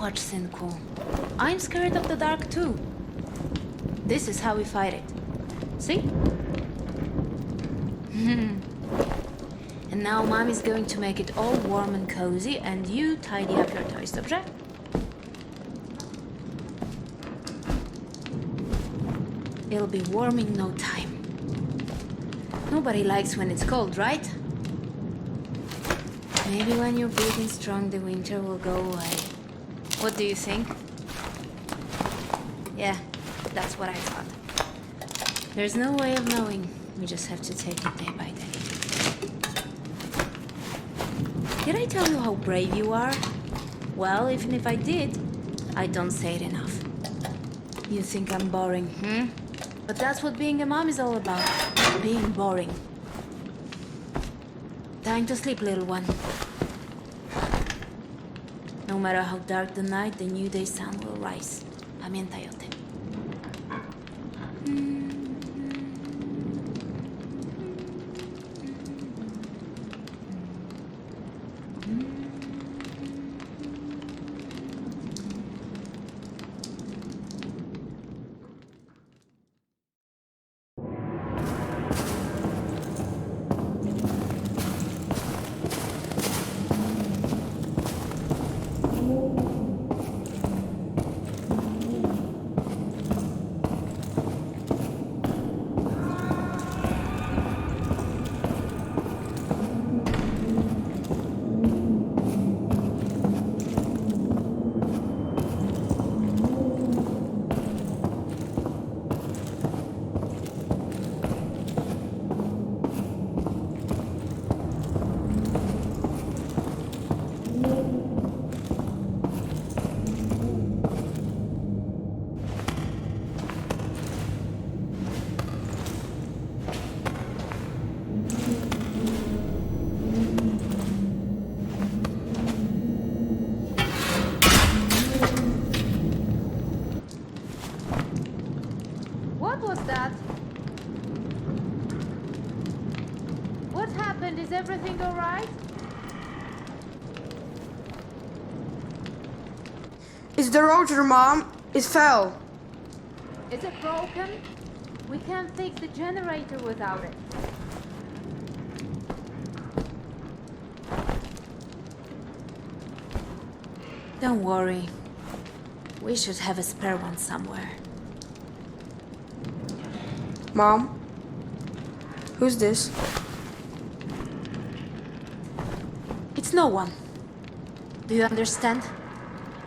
Watch, synku. I'm scared of the dark too. This is how we fight it. See? And now Mommy's going to make it all warm and cozy, and you tidy up your toys, dobrze? It'll be warm in no time. Nobody likes when it's cold, right? Maybe when you're big and strong, the winter will go away. What do you think? Yeah, that's what I thought. There's no way of knowing. We just have to take it day by day. Did I tell you how brave you are? Well, even if I did, I don't say it enough. You think I'm boring, But that's what being a mom is all about. Being boring. Time to sleep, little one. No matter how dark the night, the new day sun will rise. Pamiętaj o tym. What happened? Is everything all right? It's the rotor, Mom. It fell. Is it broken? We can't fix the generator without it. Don't worry. We should have a spare one somewhere. Mom? Who's this? It's no one. Do you understand?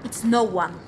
It's no one.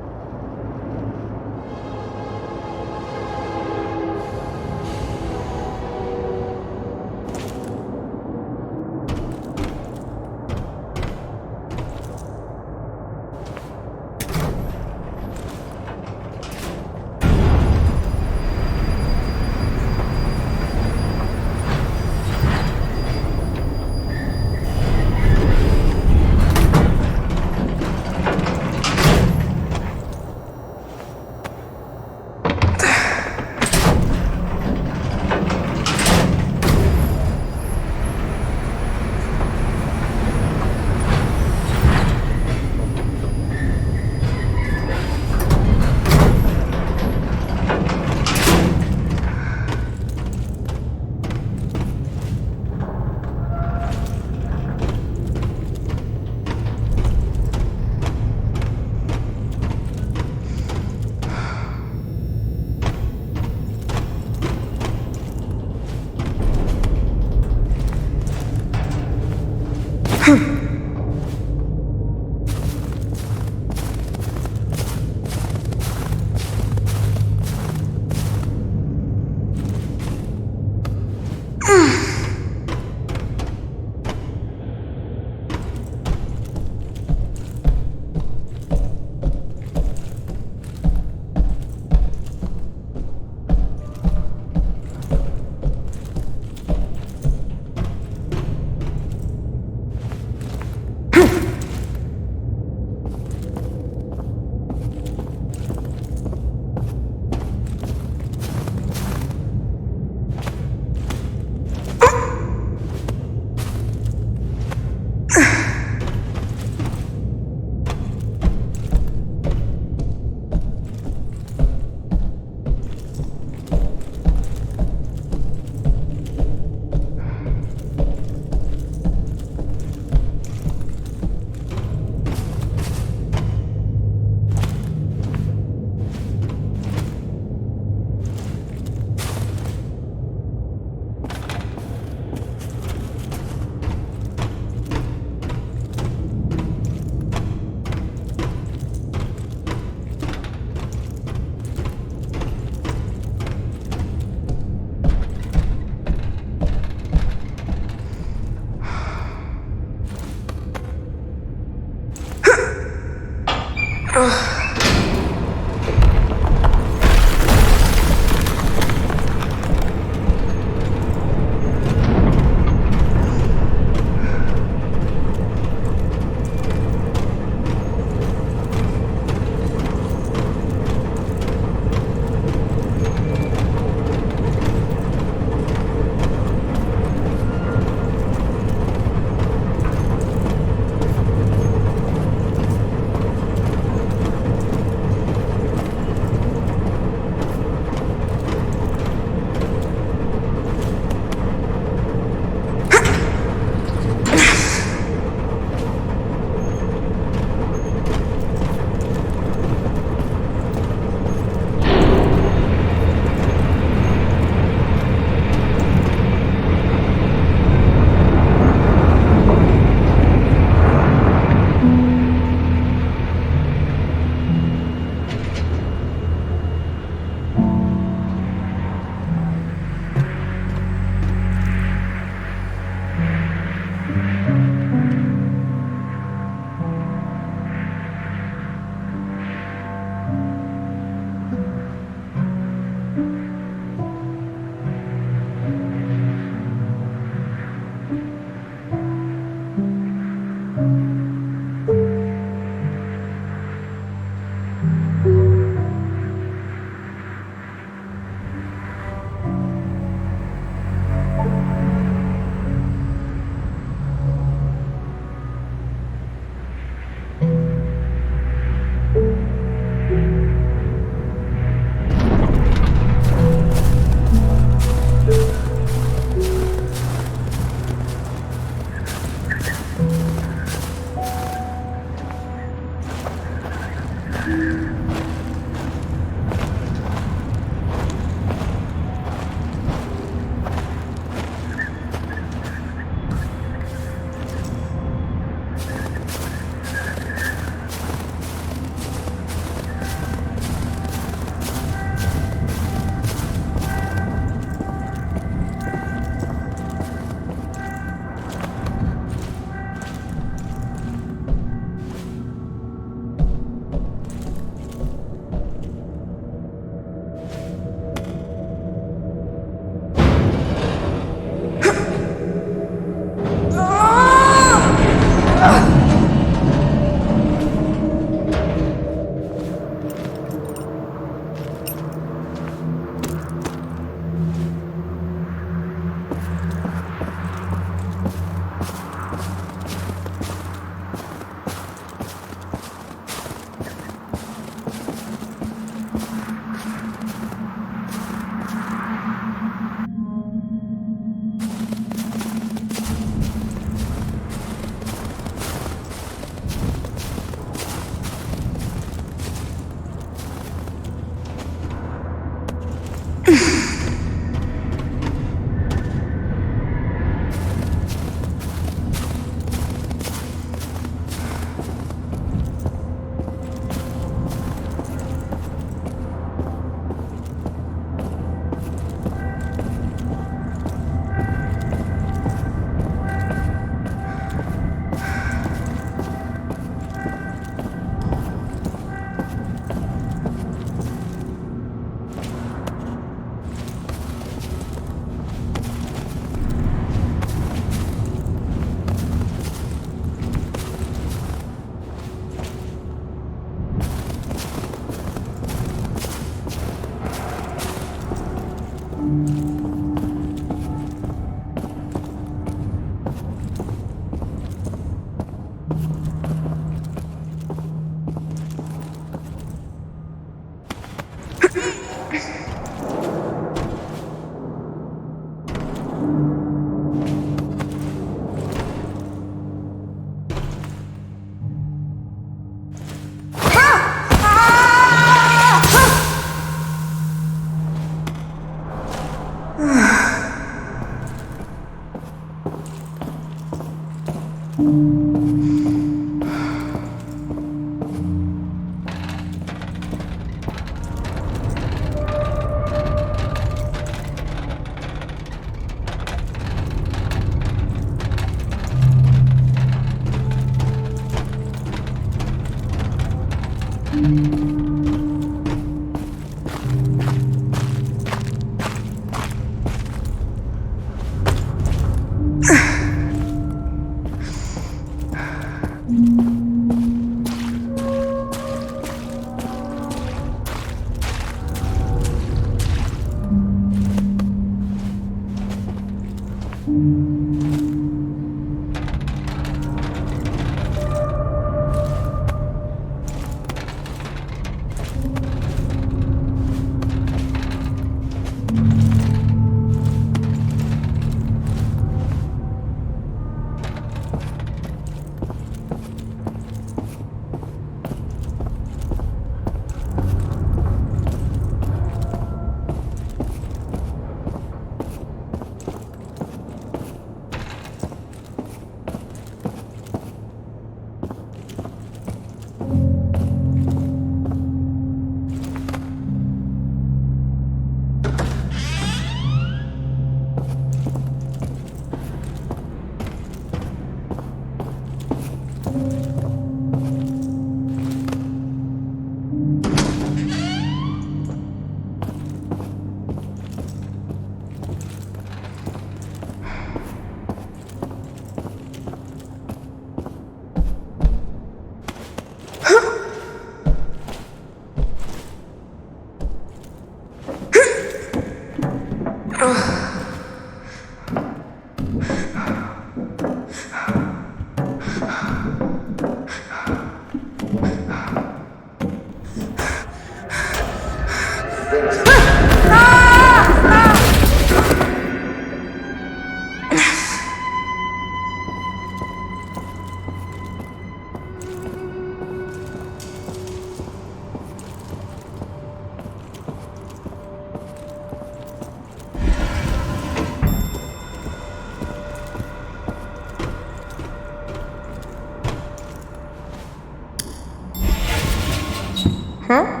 Huh?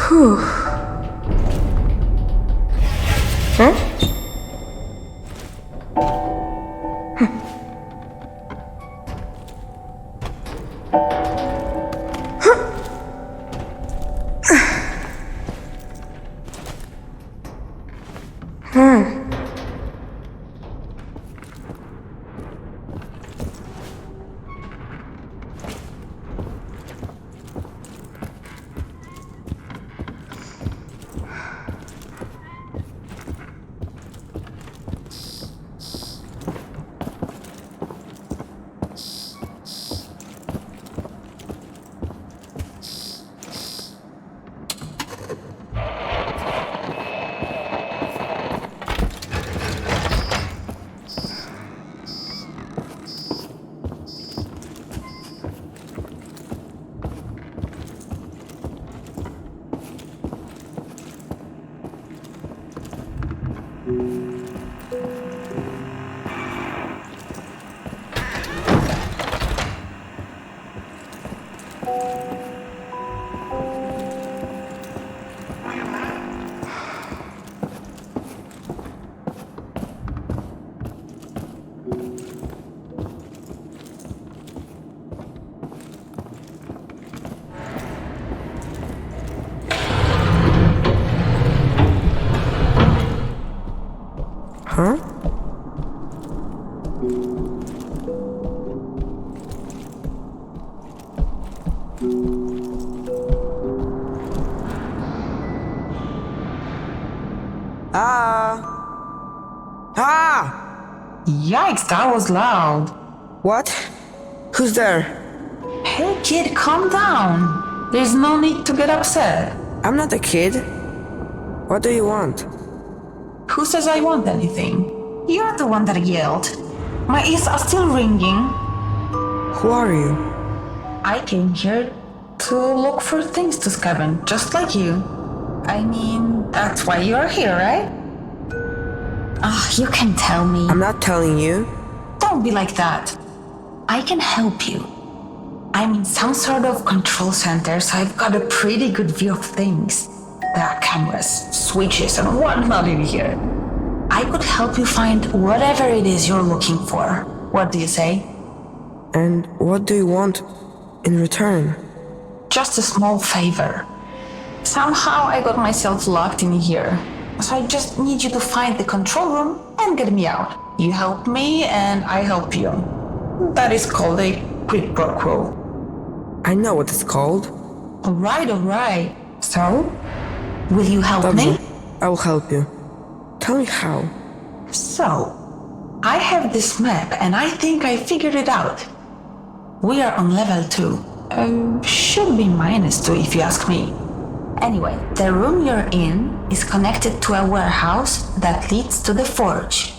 Whew. Huh? Huh? Yikes, that was loud. What? Who's there? Hey kid, calm down. There's no need to get upset. I'm not a kid. What do you want? Who says I want anything? You're the one that yelled. My ears are still ringing. Who are you? I came here to look for things to scavenge, just like you. I mean, that's why you're here, right? You can tell me. I'm not telling you. Don't be like that. I can help you. I'm in some sort of control center, so I've got a pretty good view of things. There are cameras, switches, and whatnot in here. I could help you find whatever it is you're looking for. What do you say? And what do you want in return? Just a small favor. Somehow I got myself locked in here. So I just need you to find the control room and get me out. You help me and I help you. That is called a quid pro quo. I know what it's called. Alright. So, will you help me? I will help you. Tell me how. So, I have this map and I think I figured it out. We are on level 2. Should be -2 if you ask me. Anyway, the room you're in is connected to a warehouse that leads to the forge.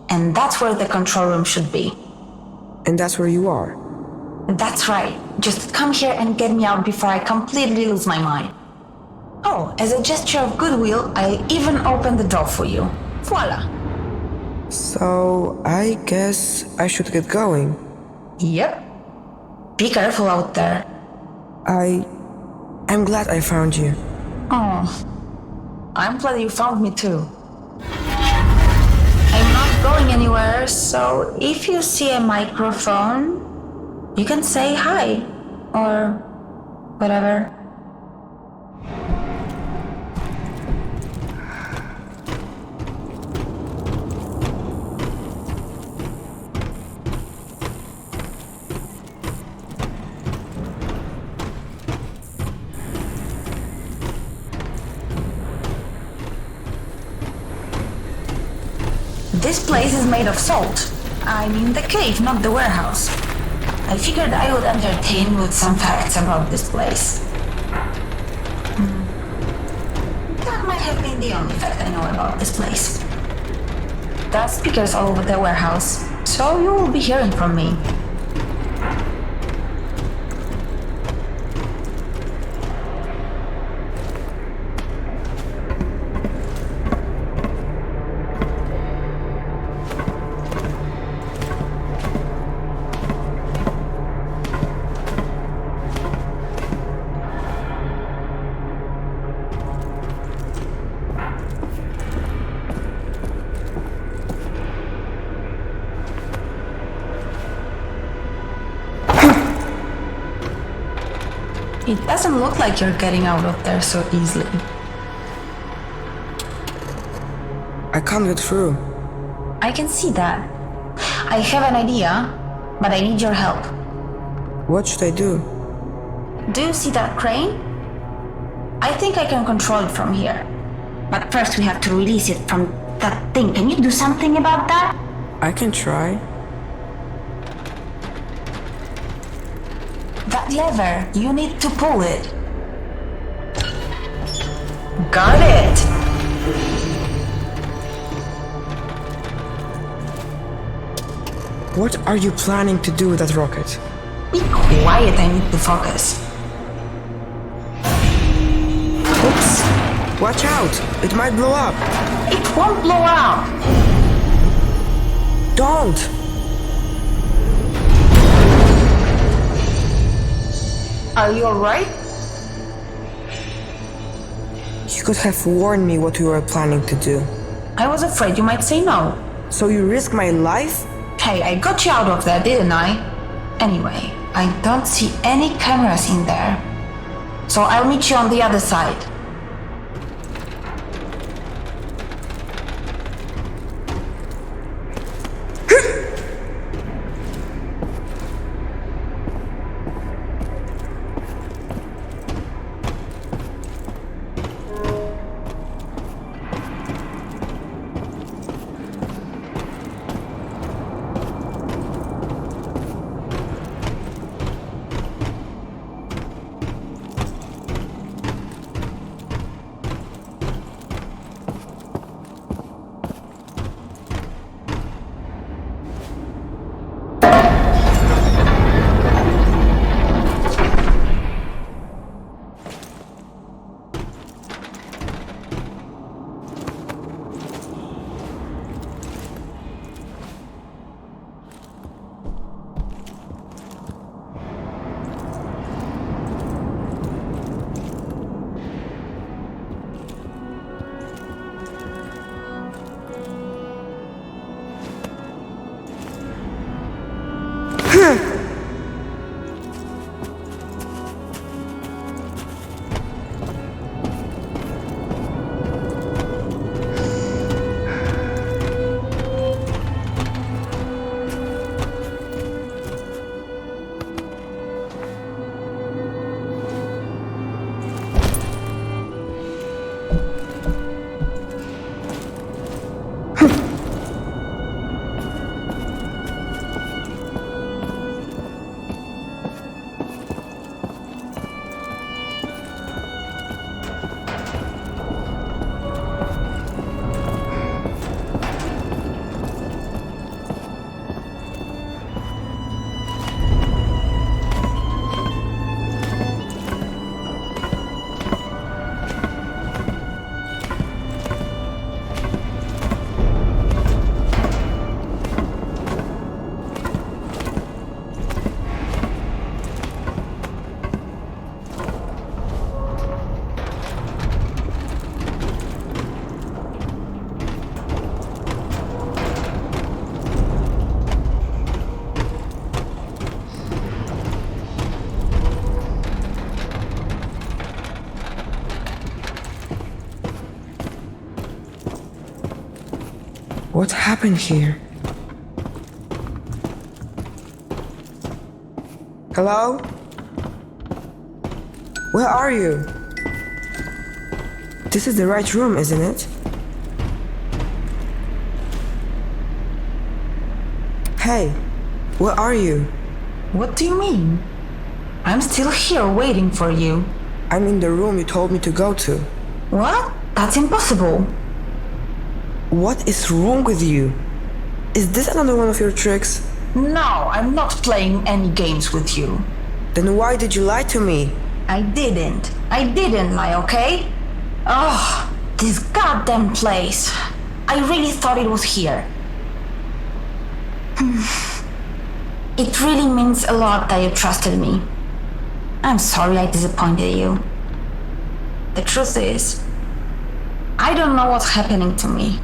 And that's where the control room should be. And that's where you are. That's right. Just come here and get me out before I completely lose my mind. Oh, as a gesture of goodwill, I'll even open the door for you. Voila. So, I guess I should get going. Yep. Be careful out there. I'm glad I found you. Oh, I'm glad you found me too. I'm not going anywhere, so if you see a microphone, you can say hi, or whatever. This place is made of salt. I mean the cave, not the warehouse. I figured I would entertain you with some facts about this place. That might have been the only fact I know about this place. There are speakers all over the warehouse, so you will be hearing from me. It doesn't look like you're getting out of there so easily. I can't get through. I can see that. I have an idea, but I need your help. What should I do? Do you see that crane? I think I can control it from here. But first we have to release it from that thing. Can you do something about that? I can try. That lever, you need to pull it. Got it! What are you planning to do with that rocket? Be quiet, I need to focus. Oops! Watch out! It might blow up! It won't blow up! Don't! Are you alright? You could have warned me what you were planning to do. I was afraid you might say no. So you risk my life? Hey, I got you out of there, didn't I? Anyway, I don't see any cameras in there. So I'll meet you on the other side. What happened here? Hello? Where are you? This is the right room, isn't it? Hey, where are you? What do you mean? I'm still here waiting for you. I'm in the room you told me to go to. What? That's impossible. What is wrong with you? Is this another one of your tricks? No, I'm not playing any games with you. Then why did you lie to me? I didn't lie, okay? Oh, this goddamn place. I really thought it was here. It really means a lot that you trusted me. I'm sorry I disappointed you. The truth is, I don't know what's happening to me.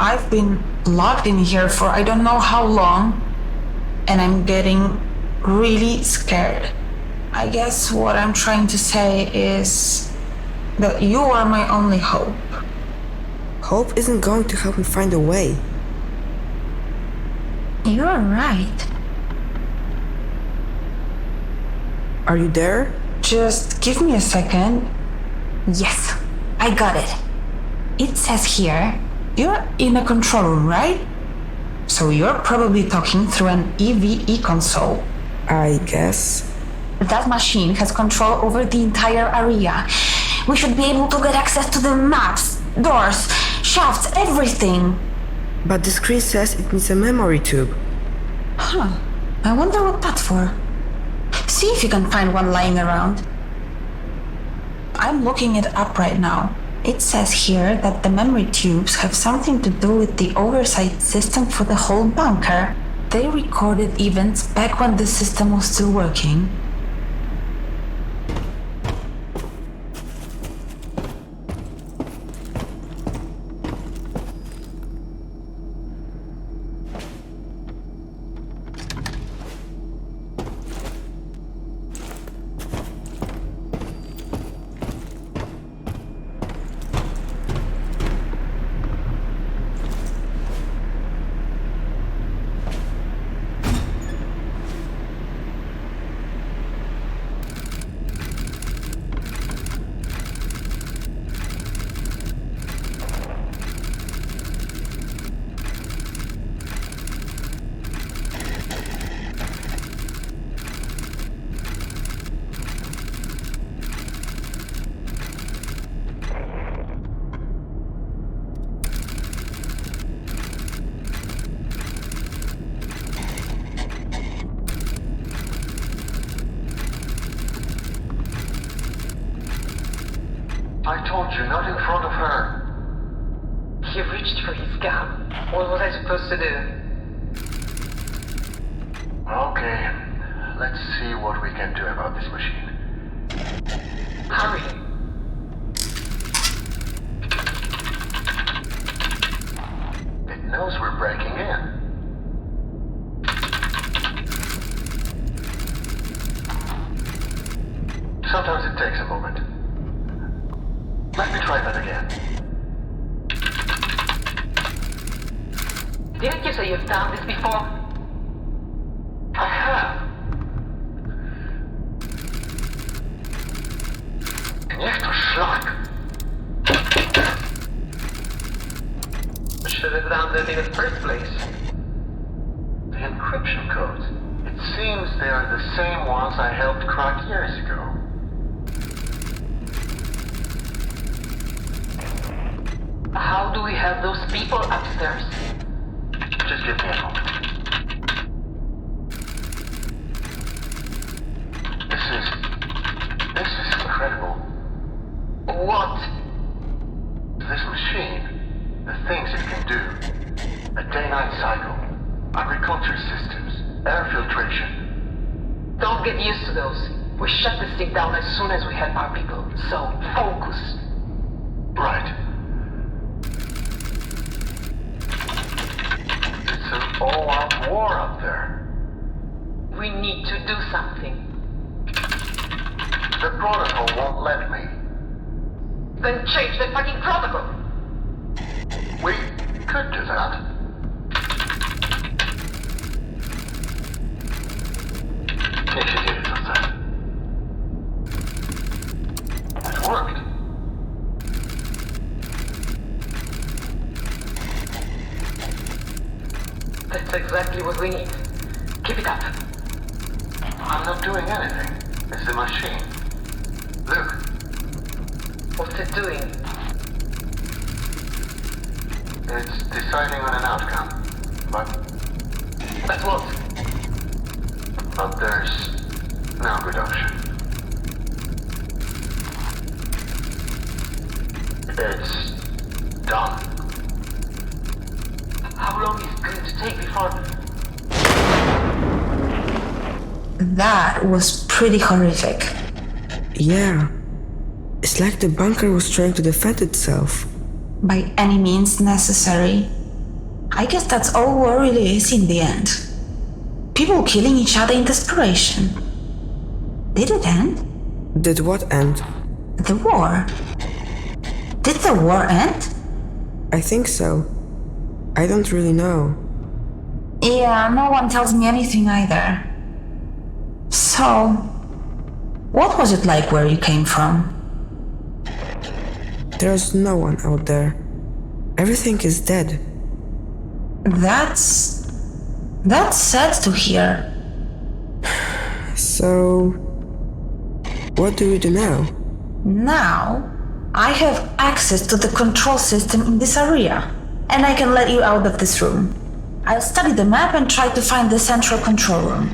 I've been locked in here for I don't know how long, and I'm getting really scared. I guess what I'm trying to say is that you are my only hope. Hope isn't going to help me find a way. You're right. Are you there? Just give me a second. Yes, I got it. It says here, you're in a control room, right? So you're probably talking through an EVE console. I guess. That machine has control over the entire area. We should be able to get access to the maps, doors, shafts, everything. But the screen says it needs a memory tube. Huh. I wonder what that's for. See if you can find one lying around. I'm looking it up right now. It says here that the memory tubes have something to do with the oversight system for the whole bunker. They recorded events back when the system was still working. I told you, not in front of her. He reached for his gun. What was I supposed to do? Okay, let's see what we can do about this machine. Hurry. It knows we're breaking in. Sometimes it takes a moment. Let me try that again. Didn't you say you've done this before? I have. Niech to szlak. Should have done that in the first place. The encryption codes. It seems they are the same ones I helped crack years ago. How do we have those people upstairs? Just give me a moment. This is incredible. What? This machine, the things it can do. A day-night cycle, agriculture systems, air filtration. Don't get used to those. We shut this thing down as soon as we have our people. So, focus. Right. It's an all-out war up there. We need to do something. The protocol won't let me. Then change the fucking protocol. We could do that. That's exactly what we need. Keep it up. I'm not doing anything. It's the machine. Look, What's it doing? it's deciding on an outcome. But what? But there's no good option. It's done. How long is it going to take before... That was pretty horrific. Yeah. It's like the bunker was trying to defend itself. By any means necessary. I guess that's all war really is in the end. People killing each other in desperation. Did it end? Did what end? The war. Did the war end? I think so. I don't really know. Yeah, no one tells me anything either. So, what was it like where you came from? There's no one out there. Everything is dead. That's sad to hear. So, what do we do now? Now, I have access to the control system in this area, and I can let you out of this room. I'll study the map and try to find the central control room.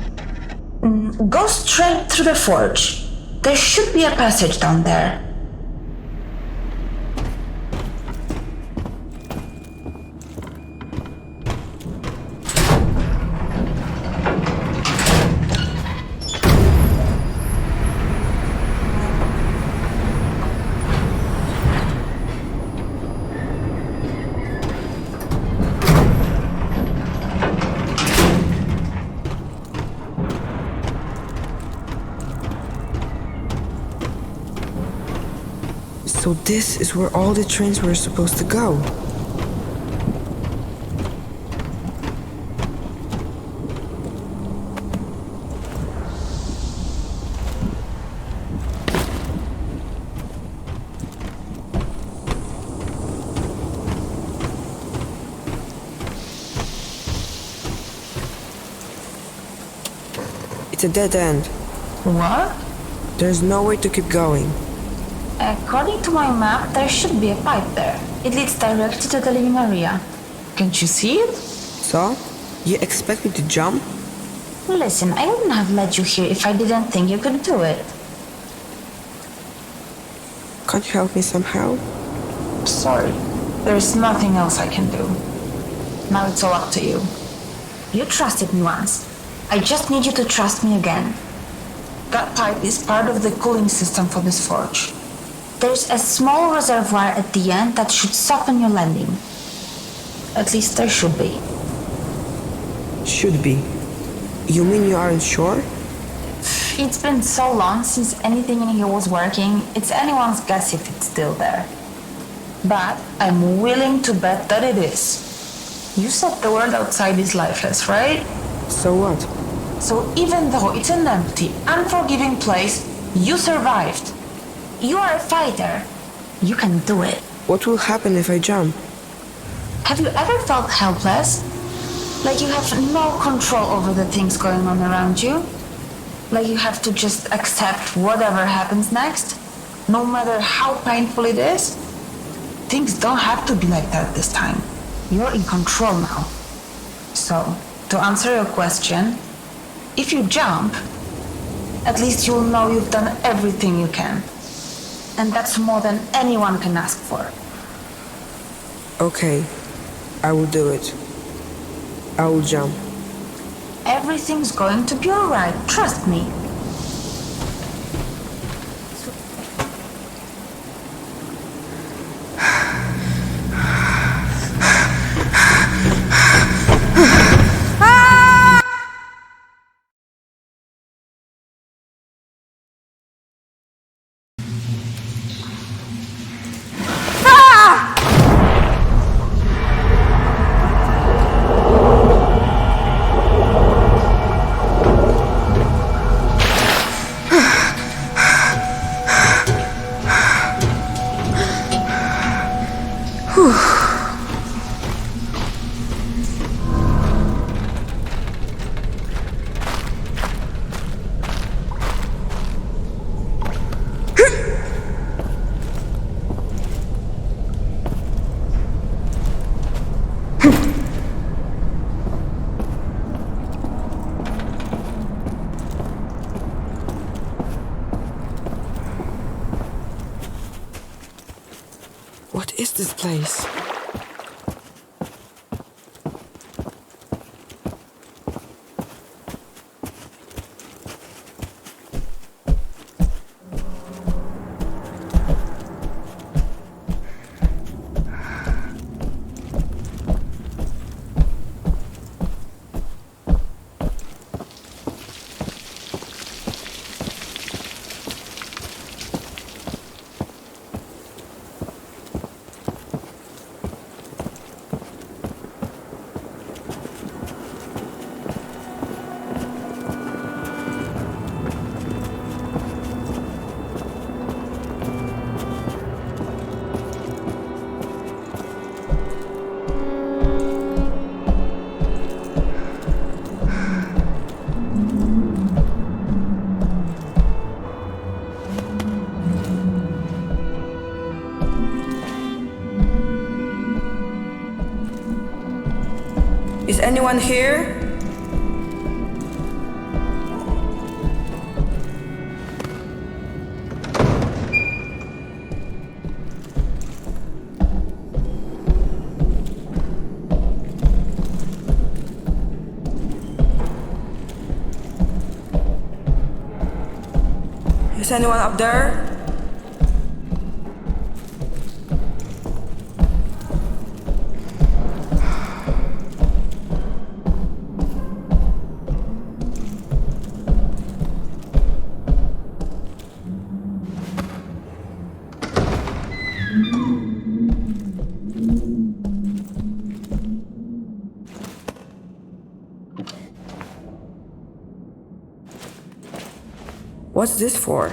Go straight through the forge. There should be a passage down there. So this is where all the trains were supposed to go. It's a dead end. What? There's no way to keep going. According to my map, there should be a pipe there. It leads directly to the living area. Can't you see it? So? You expect me to jump? Listen, I wouldn't have let you here if I didn't think you could do it. Can't you help me somehow? Sorry. There's nothing else I can do. Now it's all up to you. You trusted me once. I just need you to trust me again. That pipe is part of the cooling system for this forge. There's a small reservoir at the end that should soften your landing. At least there should be. Should be. You mean you aren't sure? It's been so long since anything in here was working, it's anyone's guess if it's still there. But I'm willing to bet that it is. You said the world outside is lifeless, right? So what? So even though it's an empty, unforgiving place, you survived. You are a fighter. You can do it. What will happen if I jump? Have you ever felt helpless? Like you have no control over the things going on around you? Like you have to just accept whatever happens next? No matter how painful it is? Things don't have to be like that this time. You're in control now. So, to answer your question, if you jump, at least you'll know you've done everything you can. And that's more than anyone can ask for. Okay, I will do it. I will jump. Everything's going to be alright, trust me. this place? Is anyone here? Is anyone up there? What's this for?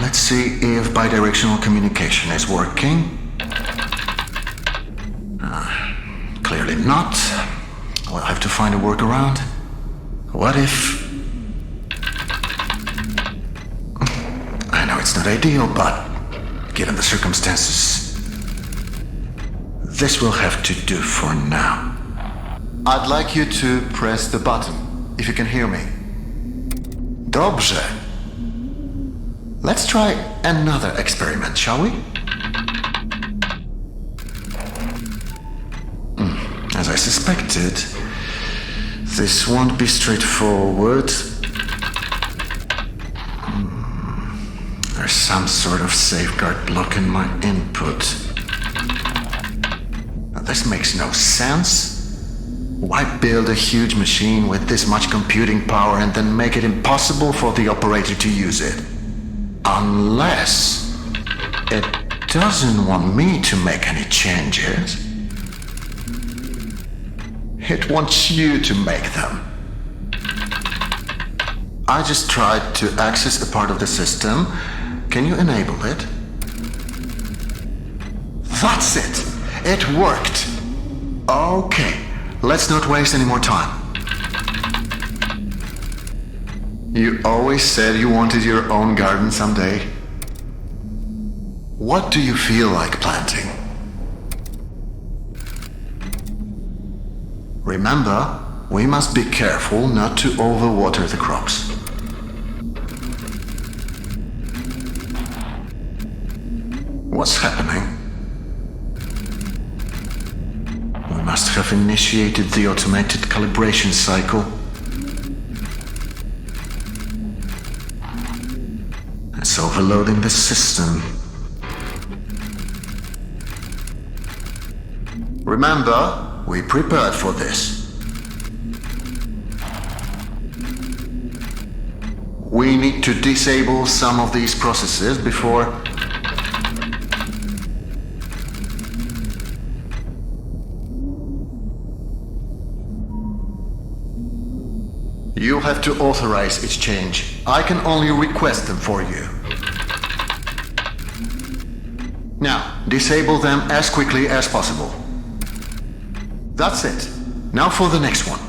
Let's see if bidirectional communication is working. Clearly not. We'll have to find a workaround. What if... I know it's not ideal, but given the circumstances, this will have to do for now. I'd like you to press the button, if you can hear me. Dobrze. Let's try another experiment, shall we? As I suspected, this won't be straightforward. There's some sort of safeguard blocking my input. Now, this makes no sense. Why build a huge machine with this much computing power and then make it impossible for the operator to use it? Unless it doesn't want me to make any changes. It wants you to make them. I just tried to access a part of the system. Can you enable it? That's it! It worked! Okay, let's not waste any more time. You always said you wanted your own garden someday. What do you feel like planting? Remember, we must be careful not to overwater the crops. What's happening? We must have initiated the automated calibration cycle. It's overloading the system. Remember, we prepared for this. We need to disable some of these processes before... You'll have to authorize its change. I can only request them for you. Now, disable them as quickly as possible. That's it. Now for the next one.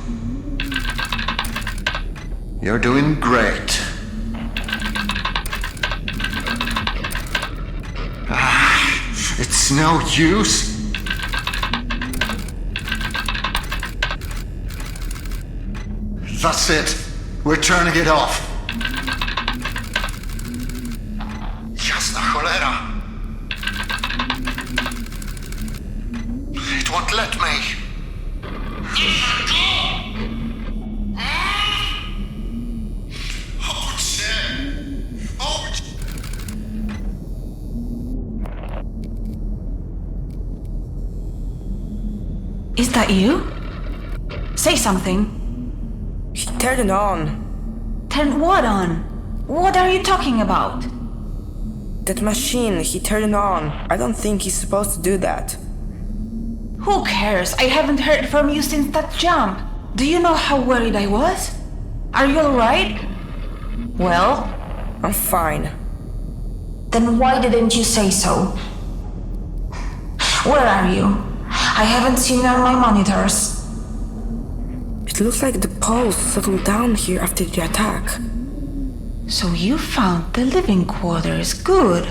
You're doing great. It's no use. That's it. We're turning it off. Jasna cholera. It won't let me. Is that you? Say something. He turned it on. Turn what on? What are you talking about? That machine, he turned it on. I don't think he's supposed to do that. Who cares? I haven't heard from you since that jump. Do you know how worried I was? Are you alright? Well? I'm fine. Then why didn't you say so? Where are you? I haven't seen you on my monitors. It looks like the pulse settled down here after the attack. So you found the living quarters. Good.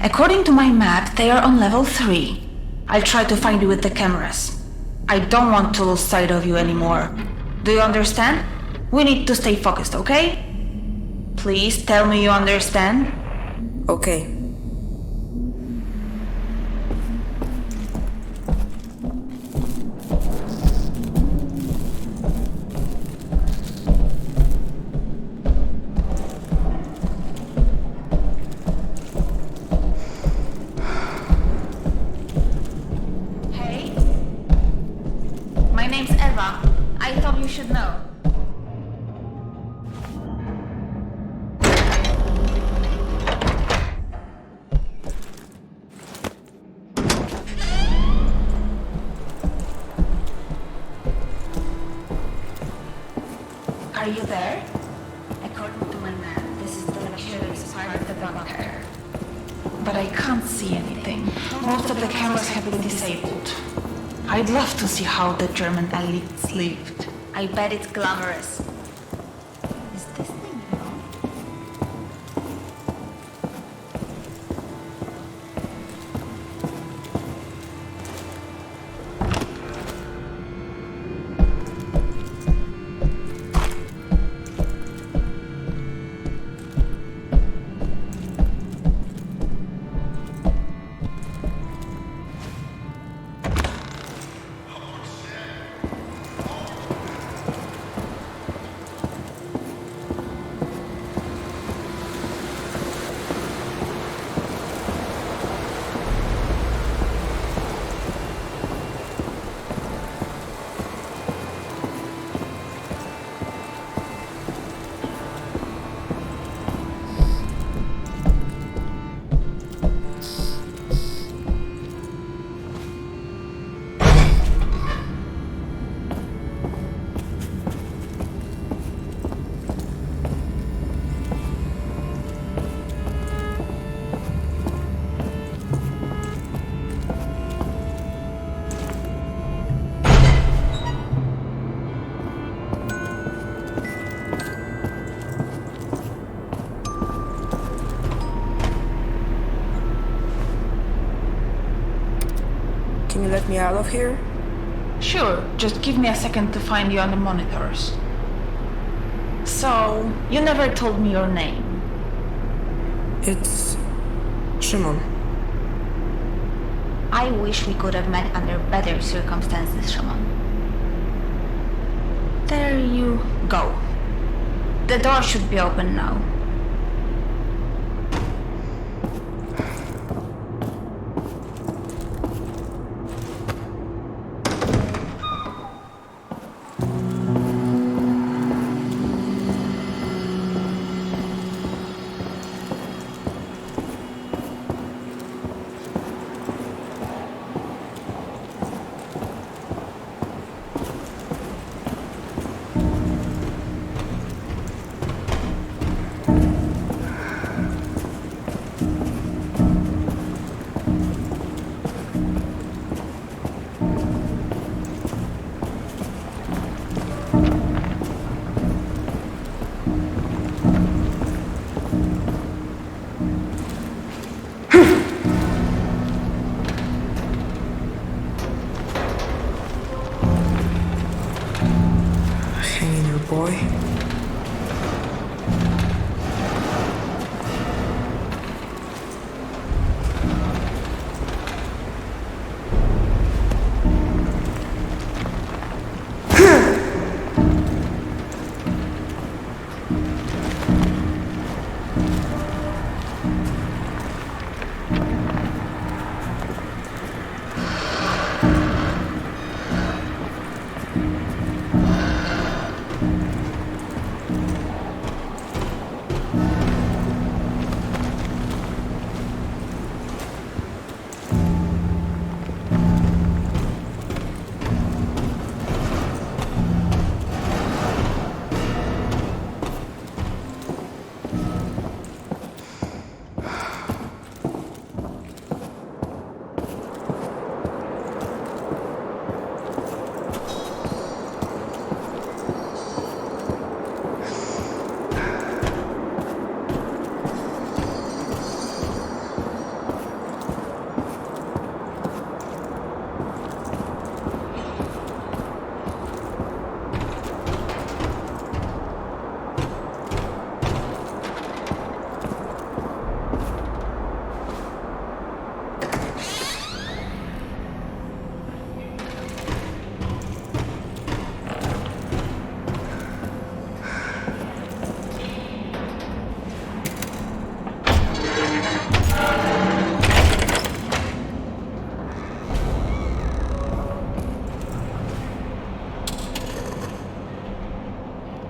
According to my map, they are on level 3. I'll try to find you with the cameras. I don't want to lose sight of you anymore. Do you understand? We need to stay focused, okay? Please tell me you understand. Okay. Hey. My name's Eva. I thought you should know. Are you there? According to my map, this is the luxurious part of the bunker. But I can't see anything. Most of the cameras have been disabled. I'd love to see how the German elites lived. I bet it's glamorous. Is this thing on? Can you let me out of here? Sure, just give me a second to find you on the monitors. So, you never told me your name. It's... Szymon. I wish we could have met under better circumstances, Shaman. There you go. The door should be open now. Boy.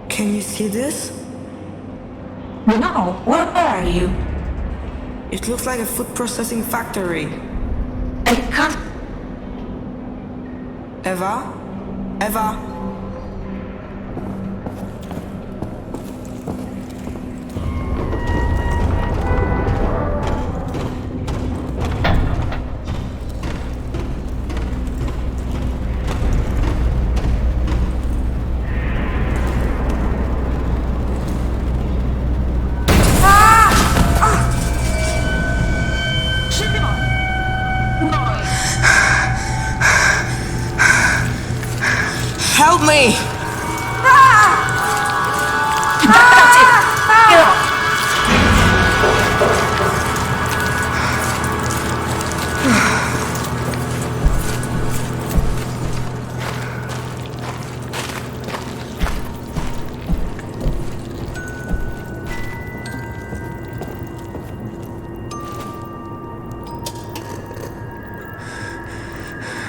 Can you see this? No, where are you? It looks like a food processing factory. I can't. Eva? Eva? Help me! That's it! Get off!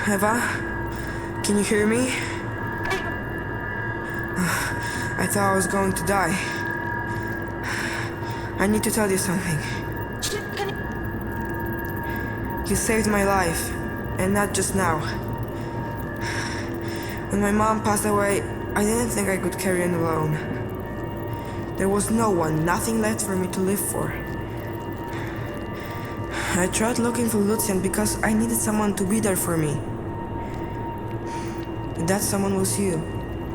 Eva? Can you hear me? I thought I was going to die. I need to tell you something. You saved my life, and not just now. When my mom passed away, I didn't think I could carry on alone. There was no one, nothing left for me to live for. I tried looking for Lucian because I needed someone to be there for me. And that someone was you,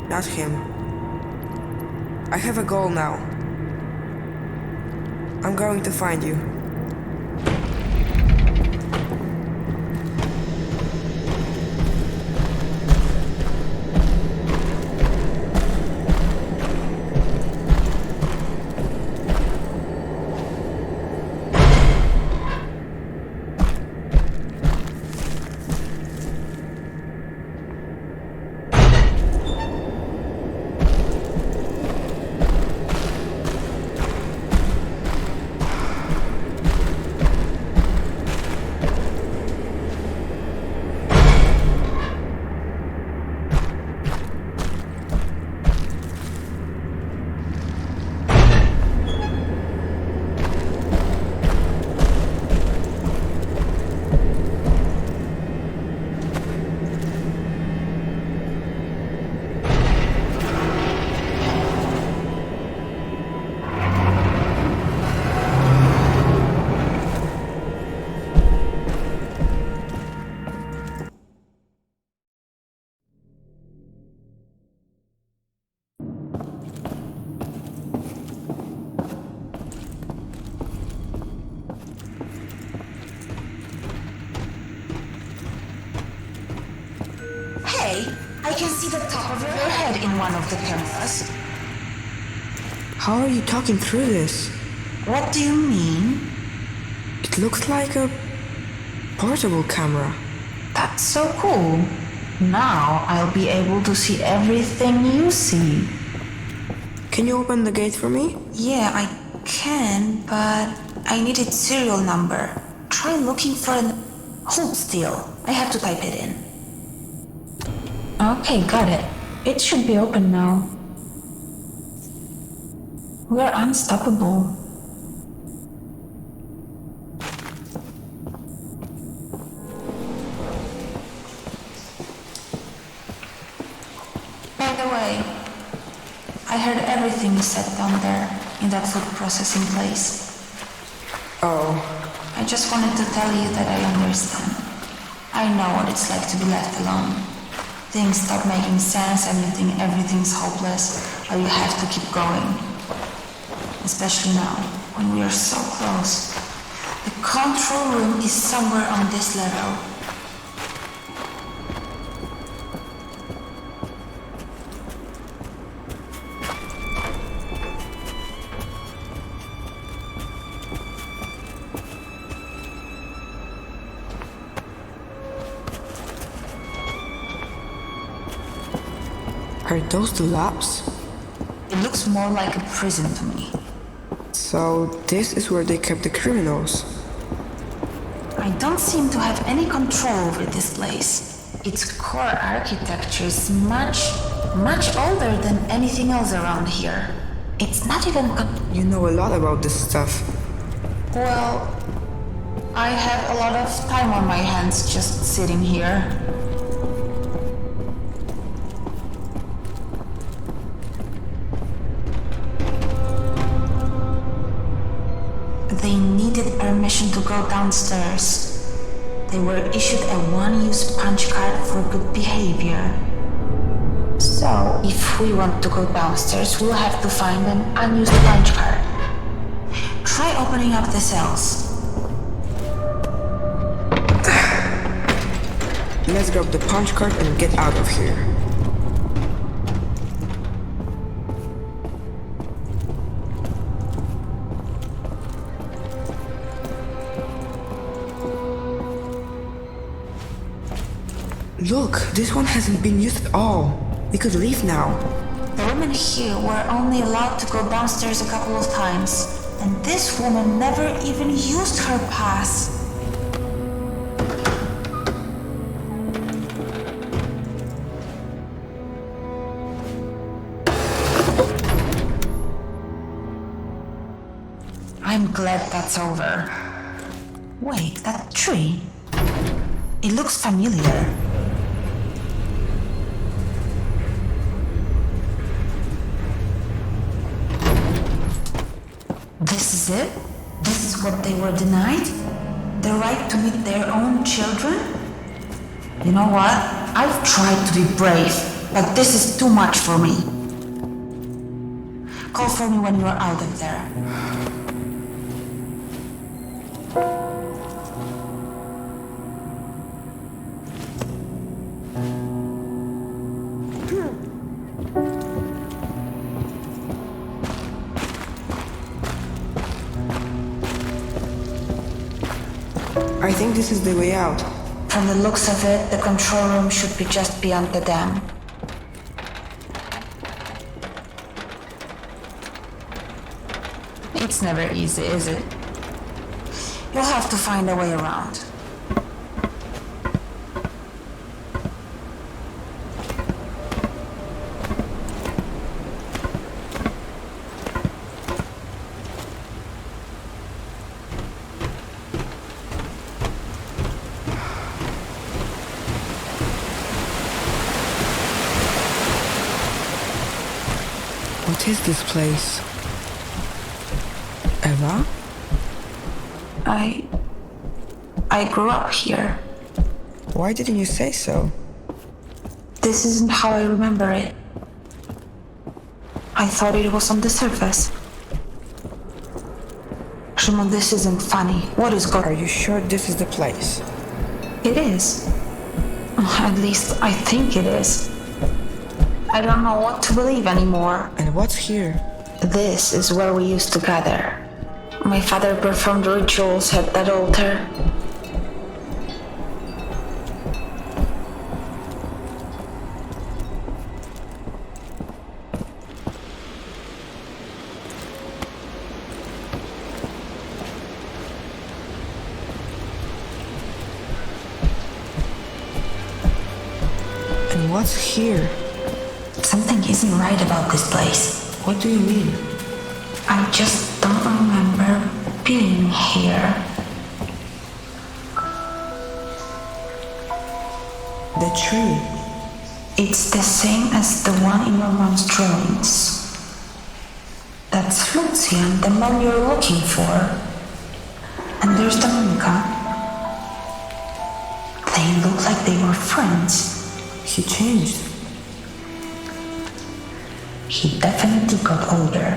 not him. I have a goal now. I'm going to find you. can see the top of your head in one of the cameras. How are you talking through this? What do you mean? It looks like a portable camera. That's so cool. Now I'll be able to see everything you see. Can you open the gate for me? Yeah, I can, but I need its serial number. Try looking for an... Hold still. I have to type it in. Okay, got it. It should be open now. We're unstoppable. By the way, I heard everything you said down there in that food processing place. Oh, I just wanted to tell you that I understand. I know what it's like to be left alone. Things stop making sense and you think everything's hopeless, but you have to keep going. Especially now, when we are so close. The control room is somewhere on this level. are those the labs? It looks more like a prison to me. So this is where they kept the criminals. I don't seem to have any control over this place. Its core architecture is much older than anything else around here. It's not even You know a lot about this stuff. Well, I have a lot of time on my hands just sitting here. They needed permission to go downstairs. They were issued a one-use punch card for good behavior. So, if we want to go downstairs, we'll have to find an unused punch card. Try opening up the cells. Let's grab the punch card and get out of here. Look, this one hasn't been used at all. We could leave now. The women here were only allowed to go downstairs a couple of times, and this woman never even used her pass. I'm glad that's over. Wait, that tree? It looks familiar. This is it? This is what they were denied? The right to meet their own children? You know what? I've tried to be brave, but this is too much for me. Call for me when you are out of there. I think this is the way out. From the looks of it, the control room should be just beyond the dam. It's never easy, is it? You'll have to find a way around. What is this place? Eva? I grew up here. Why didn't you say so? This isn't how I remember it. I thought it was on the surface. Shimon, this isn't funny. What is going on? Are you sure this is the place? It is. At least I think it is. I don't know what to believe anymore. And what's here? This is where we used to gather. My father performed rituals at that altar. And what's here? Something isn't right about this place. What do you mean? I just don't remember being here. The tree. It's the same as the one in your mom's drawings. That's Lucian, the man you're looking for. And there's Dominica. They look like they were friends. He changed. He definitely got older.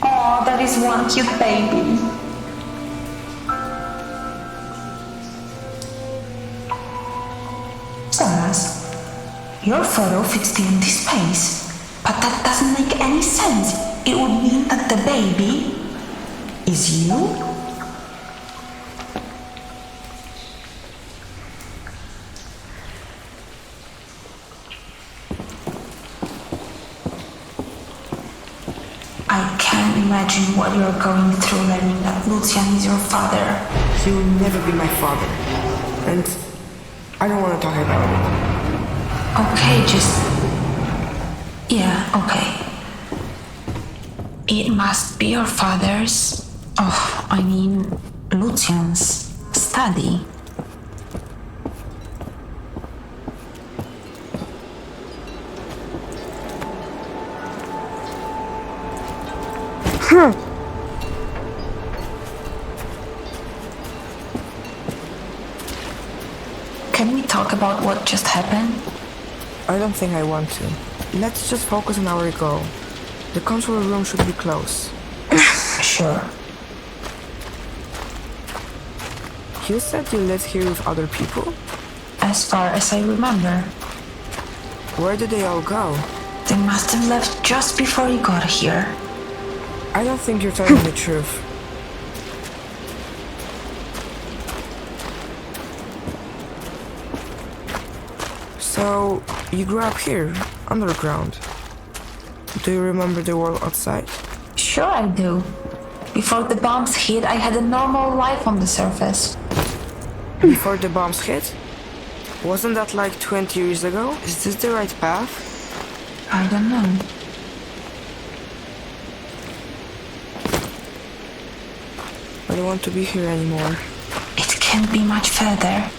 Oh, that is one cute baby. Thomas, your photo fits the empty space, but that doesn't make any sense. It would mean that the baby is you? I can't imagine what you're going through learning that Lucian is your father. He will never be my father. And I don't want to talk about it. Okay, just... Yeah, okay. It must be your father's... Oh, I mean, Lucian's study. Can we talk about what just happened? I don't think I want to. Let's just focus on our goal. The control room should be close. Sure. You said you lived here with other people? As far as I remember, Where did they all go? they must have left just before you got here. I don't think you're telling the truth. So, you grew up here, underground. Do you remember the world outside? Sure I do. Before the bombs hit, I had a normal life on the surface. Before the bombs hit? Wasn't that like 20 years ago? Is this the right path? I don't know. I don't want to be here anymore. It can't be much further.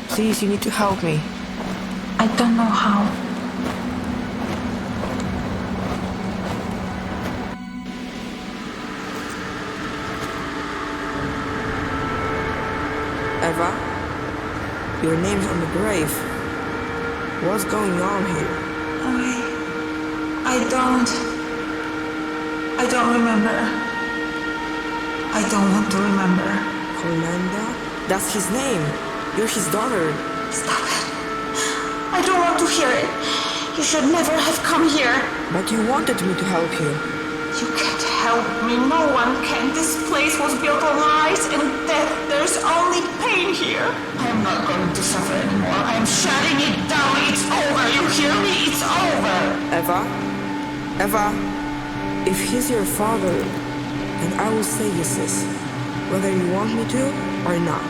Please, you need to help me. I don't know how. Eva? Your name's on the grave. What's going on here? I don't remember. I don't want to remember. Colanda? That's his name. You're his daughter. Stop it. I don't want to hear it. You should never have come here. But you wanted me to help you. You can't help me. No one can. This place was built on lies and death. There's only pain here. I'm not going to suffer anymore. I'm shutting it down. It's over. You hear me? It's over. Eva? Eva? If he's your father, then I will say yes, sis. Whether you want me to or not.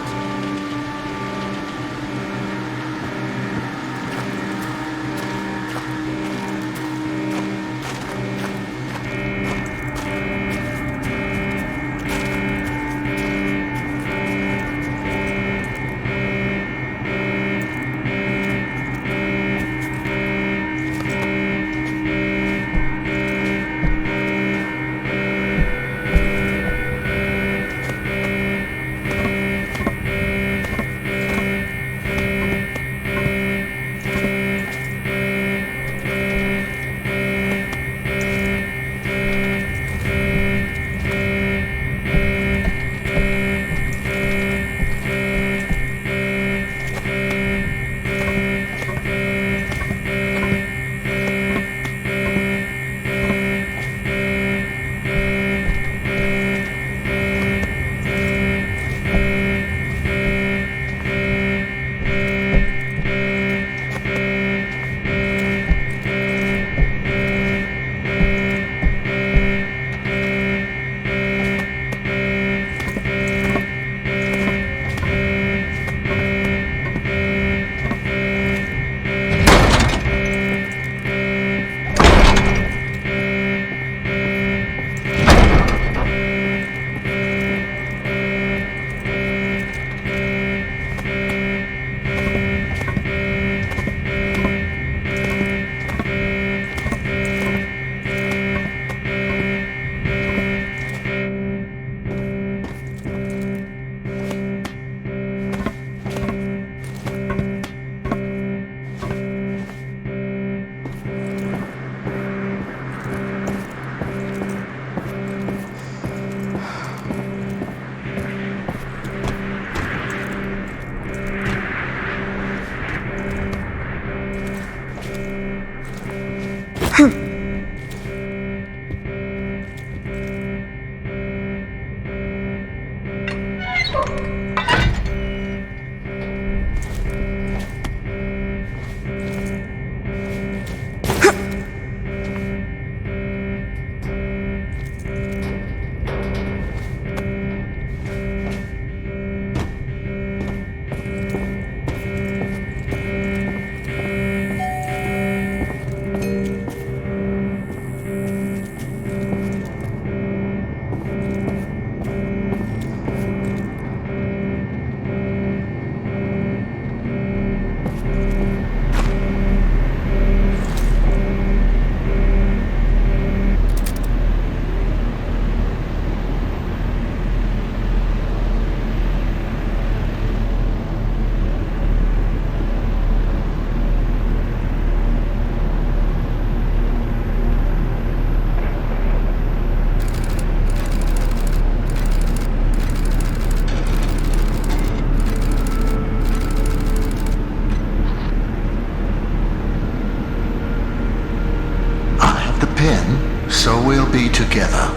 So we'll be together.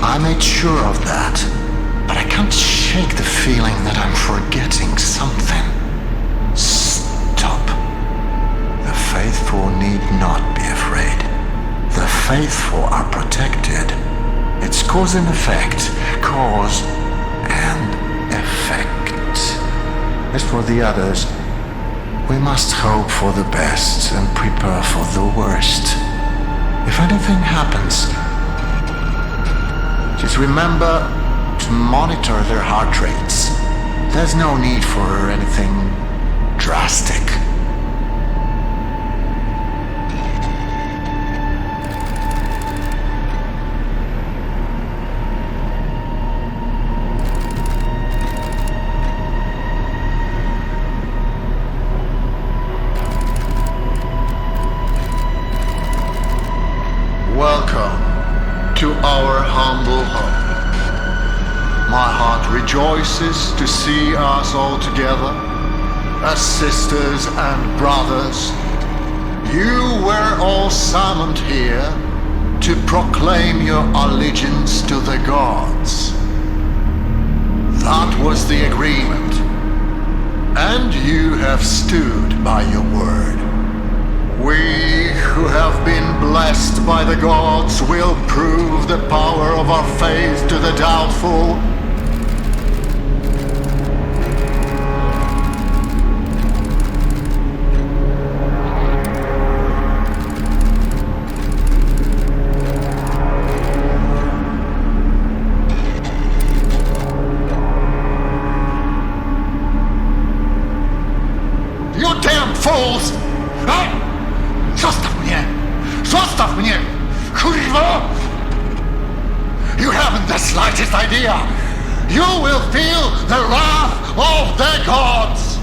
I made sure of that. But I can't shake the feeling that I'm forgetting something. Stop. The faithful need not be afraid. The faithful are protected. It's cause and effect. Cause and effect. As for the others, we must hope for the best and prepare for the worst. If anything happens, just remember to monitor their heart rates. There's no need for anything drastic. Welcome to our humble home. My heart rejoices to see us all together as sisters and brothers. You were all summoned here to proclaim your allegiance to the gods. That was the agreement, and you have stood by your word. We who have been blessed by the gods will prove the power of our faith to the doubtful. You damn fools! Zostaw mnie! Zostaw mnie! Kurwa! You haven't the slightest idea! You will feel the wrath of the gods!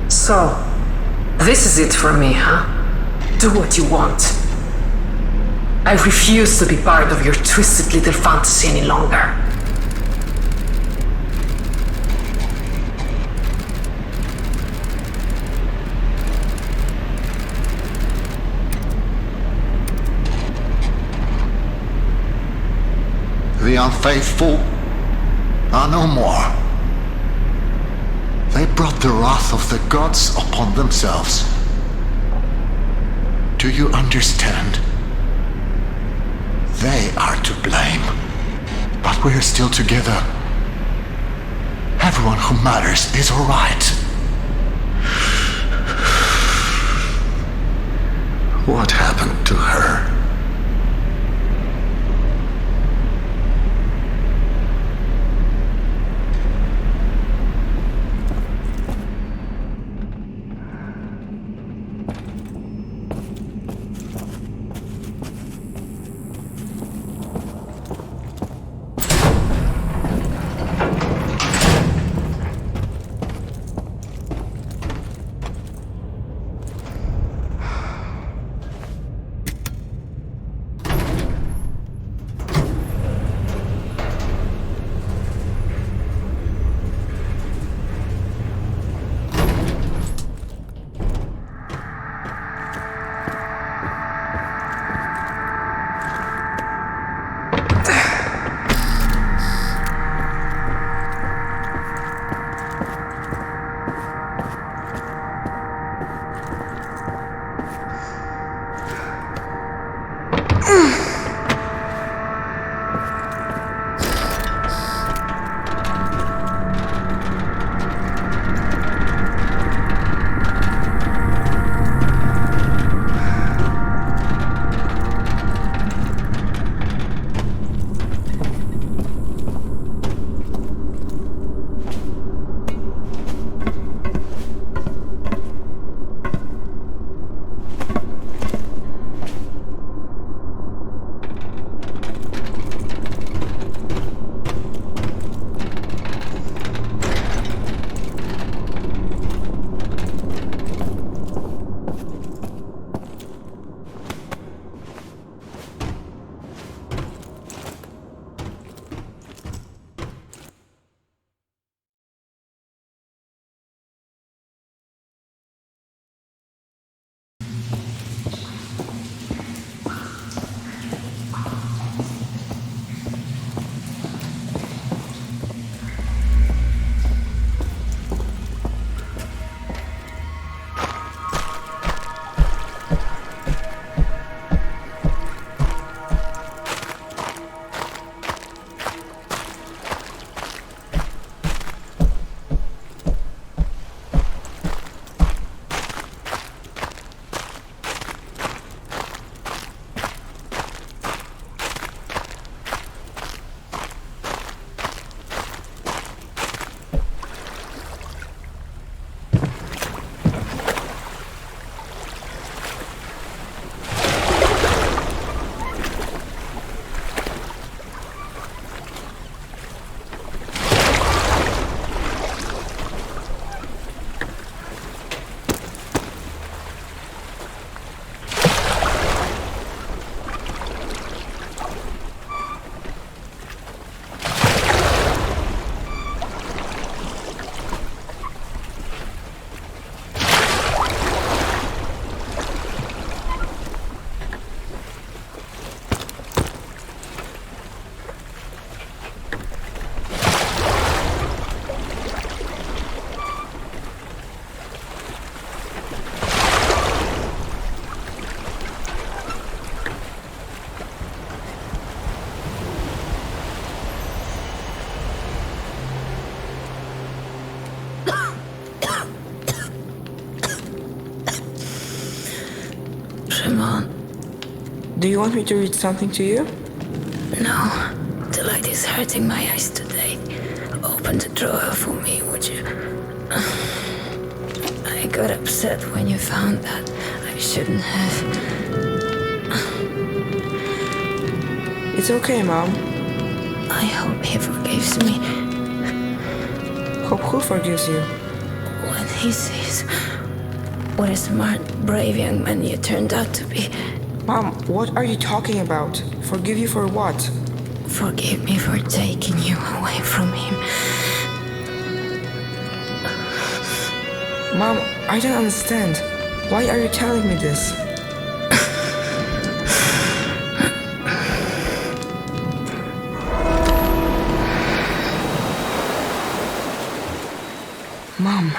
So, this is it for me, huh? Do what you want. I refuse to be part of your twisted little fantasy any longer. The unfaithful are no more. They brought the wrath of the gods upon themselves. Do you understand? They are to blame. But we're still together. Everyone who matters is alright. What happened to her? Come on. Do you want me to read something to you? No, the light is hurting my eyes today. Open the drawer for me, would you? I got upset when you found that. I shouldn't have. It's okay, Mom. I hope he forgives me Hope who forgives you? when he sees what a smart, brave young man you turned out to be. Mom, what are you talking about? Forgive you for what? Forgive me for taking you away from him. Mom, I don't understand. Why are you telling me this? Mom,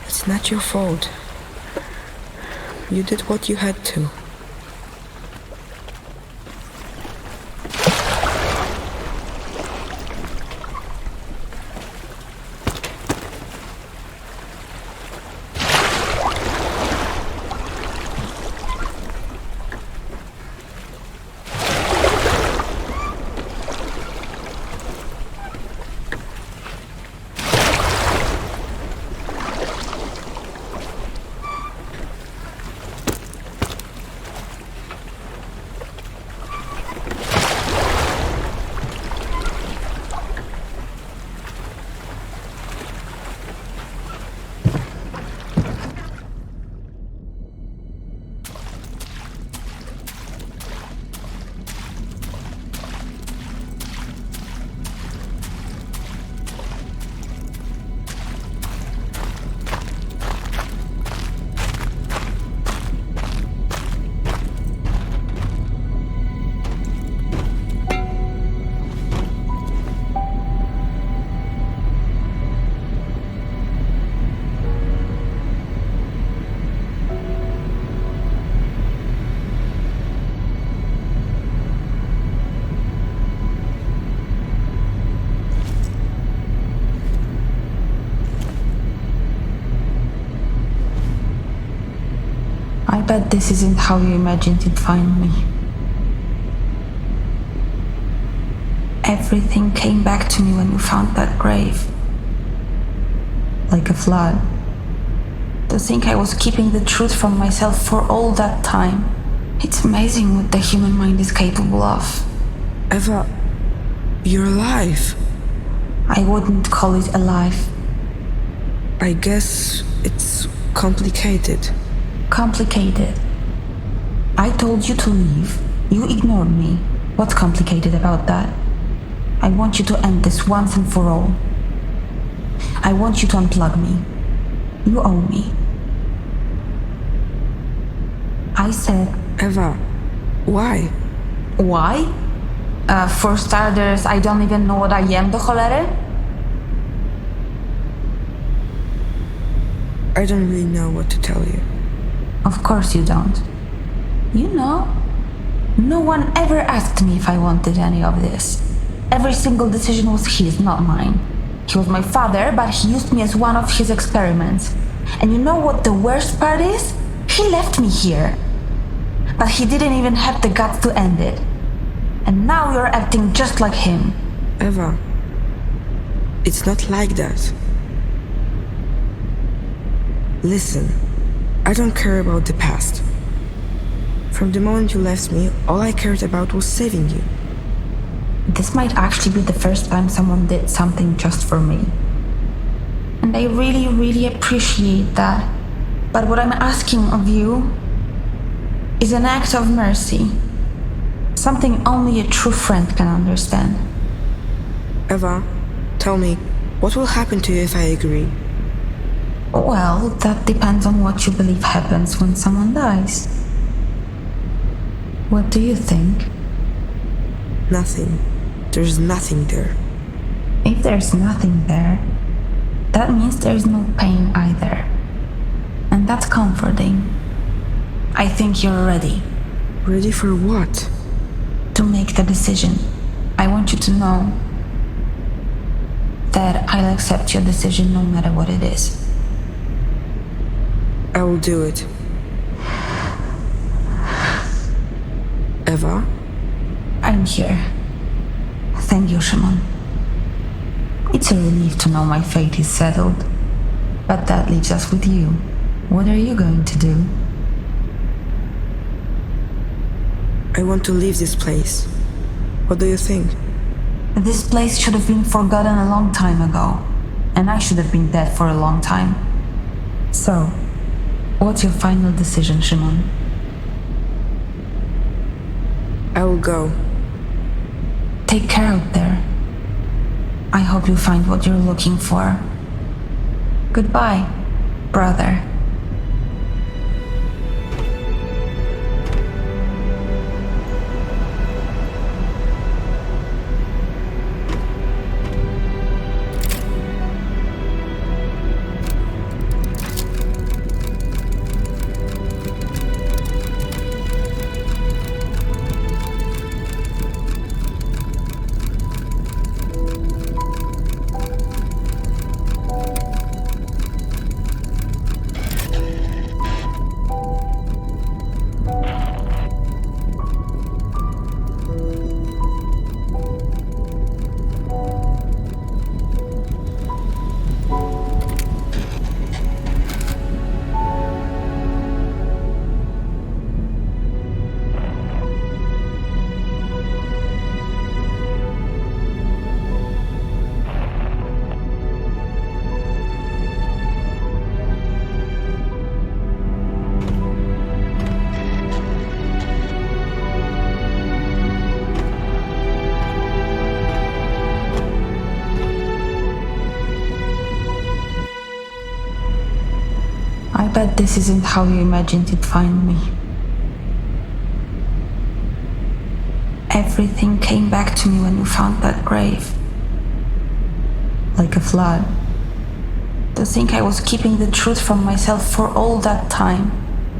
it's not your fault. You did what you had to. I bet this isn't how you imagined you'd find me. Everything came back to me when you found that grave. Like a flood. To think I was keeping the truth from myself for all that time. It's amazing what the human mind is capable of. Eva, you're alive. I wouldn't call it alive. I guess it's complicated. Complicated. I told you to leave. You ignored me. What's complicated about that? I want you to end this once and for all. I want you to unplug me. You owe me. I said... Eva, why? Why? For starters, I don't even know what I am, do cholery? I don't really know what to tell you. Of course you don't. You know, no one ever asked me if I wanted any of this. Every single decision was his, not mine. He was my father, but he used me as one of his experiments. And you know what the worst part is? He left me here. But he didn't even have the guts to end it. And now you're acting just like him. Eva, it's not like that. Listen, I don't care about the past. From the moment you left me, all I cared about was saving you. This might actually be the first time someone did something just for me. And I really, really appreciate that. But what I'm asking of you is an act of mercy. Something only a true friend can understand. Eva, tell me, what will happen to you if I agree? Well, that depends on what you believe happens when someone dies. What do you think? Nothing. There's nothing there. If there's nothing there, that means there's no pain either. And that's comforting. I think you're ready. Ready for what? To make the decision. I want you to know that I'll accept your decision no matter what it is. I will do it. Eva? I'm here. Thank you, Shimon. It's a relief to know my fate is settled. But that leaves us with you. What are you going to do? I want to leave this place. What do you think? This place should have been forgotten a long time ago. And I should have been dead for a long time. So, what's your final decision, Shimon? I will go. Take care out there. I hope you find what you're looking for. Goodbye, brother. I bet this isn't how you imagined you'd find me. Everything came back to me when you found that grave. Like a flood. To think I was keeping the truth from myself for all that time.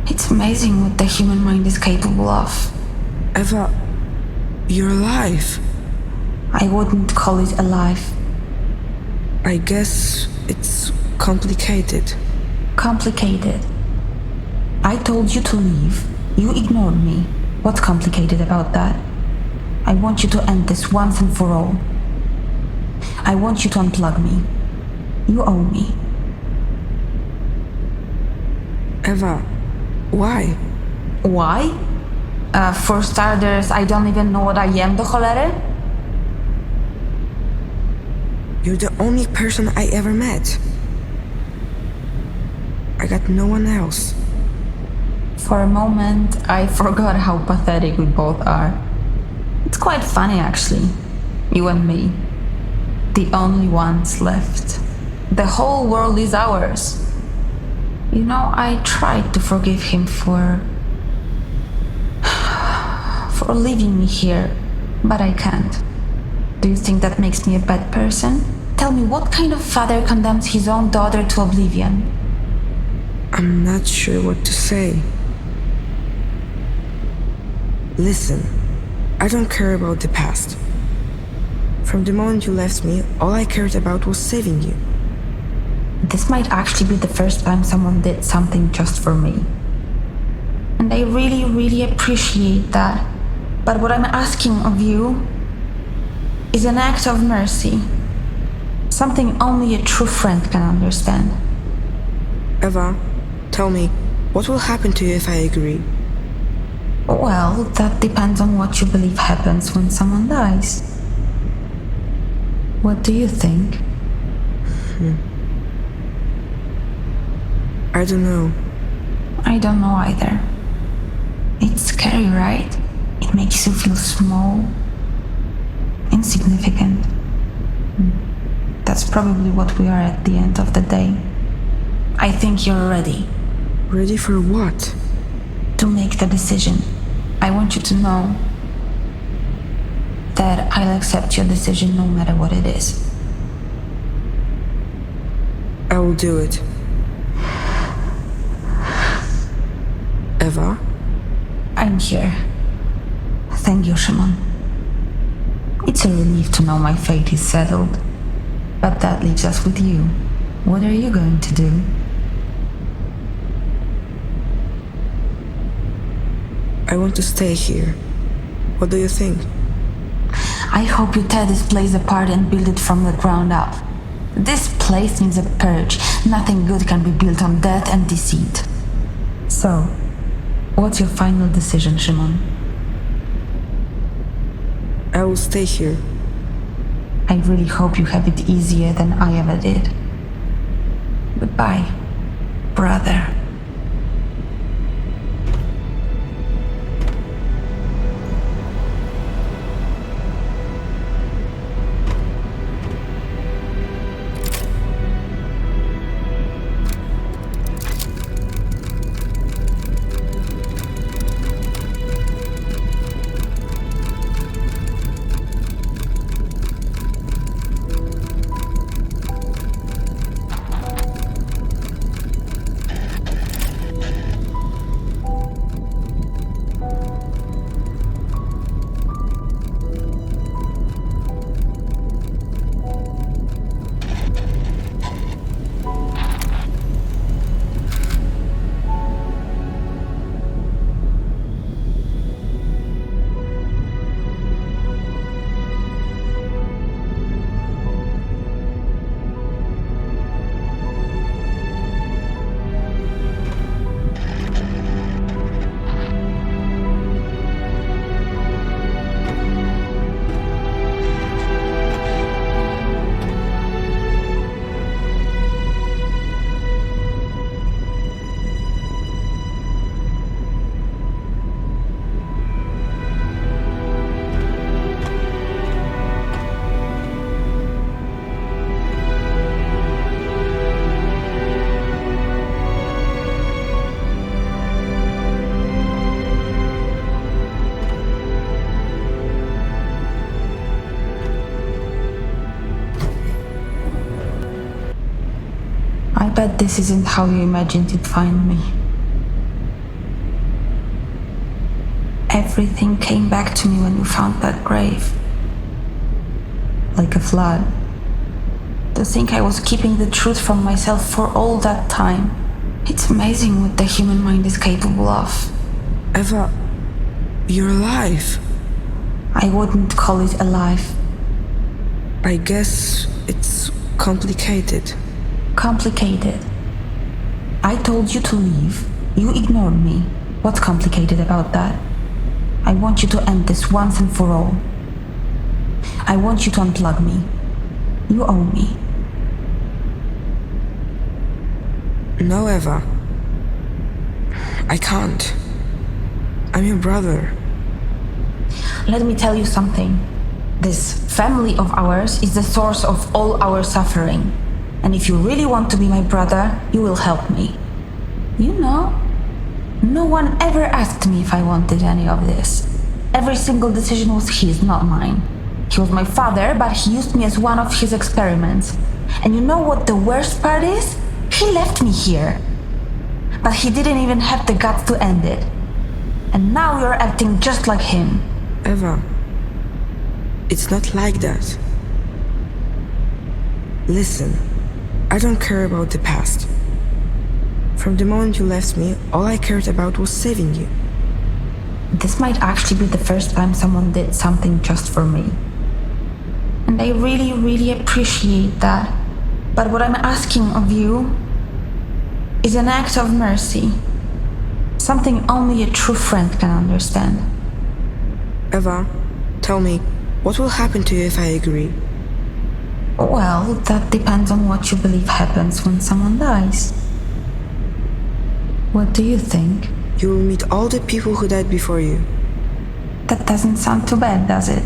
It's amazing what the human mind is capable of. Eva, you're alive. I wouldn't call it alive. I guess it's complicated. Complicated. I told you to leave. You ignored me. What's complicated about that? I want you to end this once and for all. I want you to unplug me. You owe me. Eva, why? Why? For starters, I don't even know what I am, do cholery? You're the only person I ever met. I got no one else. For a moment, I forgot how pathetic we both are. It's quite funny, actually. You and me. The only ones left. The whole world is ours. You know, I tried to forgive him for leaving me here, but I can't. Do you think that makes me a bad person? Tell me, what kind of father condemns his own daughter to oblivion? I'm not sure what to say. Listen, I don't care about the past. From the moment you left me, all I cared about was saving you. This might actually be the first time someone did something just for me. And I really, really appreciate that. But what I'm asking of you is an act of mercy. Something only a true friend can understand. Eva, tell me, what will happen to you if I agree? Well, that depends on what you believe happens when someone dies. What do you think? I don't know. I don't know either. It's scary, right? It makes you feel small, insignificant. That's probably what we are at the end of the day. I think you're ready. Ready for what? To make the decision. I want you to know that I'll accept your decision no matter what it is. I will do it. Eva? I'm here. Thank you, Shimon. It's a relief to know my fate is settled. But that leaves us with you. What are you going to do? I want to stay here. What do you think? I hope you tear this place apart and build it from the ground up. This place needs a purge. Nothing good can be built on death and deceit. So, what's your final decision, Shimon? I will stay here. I really hope you have it easier than I ever did. Goodbye, brother. I bet this isn't how you imagined you'd find me. Everything came back to me when you found that grave. Like a flood. To think I was keeping the truth from myself for all that time. It's amazing what the human mind is capable of. Eva, you're alive. I wouldn't call it alive. I guess it's complicated. Complicated. I told you to leave. You ignored me. What's complicated about that? I want you to end this once and for all. I want you to unplug me. You owe me. No, Eva. I can't. I'm your brother. Let me tell you something. This family of ours is the source of all our suffering. And if you really want to be my brother, you will help me. You know, no one ever asked me if I wanted any of this. Every single decision was his, not mine. He was my father, but he used me as one of his experiments. And you know what the worst part is? He left me here. But he didn't even have the guts to end it. And now you're acting just like him. Eva, it's not like that. Listen, I don't care about the past. From the moment you left me, all I cared about was saving you. This might actually be the first time someone did something just for me. And I really, really appreciate that. But what I'm asking of you is an act of mercy. Something only a true friend can understand. Eva, tell me, what will happen to you if I agree? Well, that depends on what you believe happens when someone dies. What do you think? You will meet all the people who died before you. That doesn't sound too bad, does it?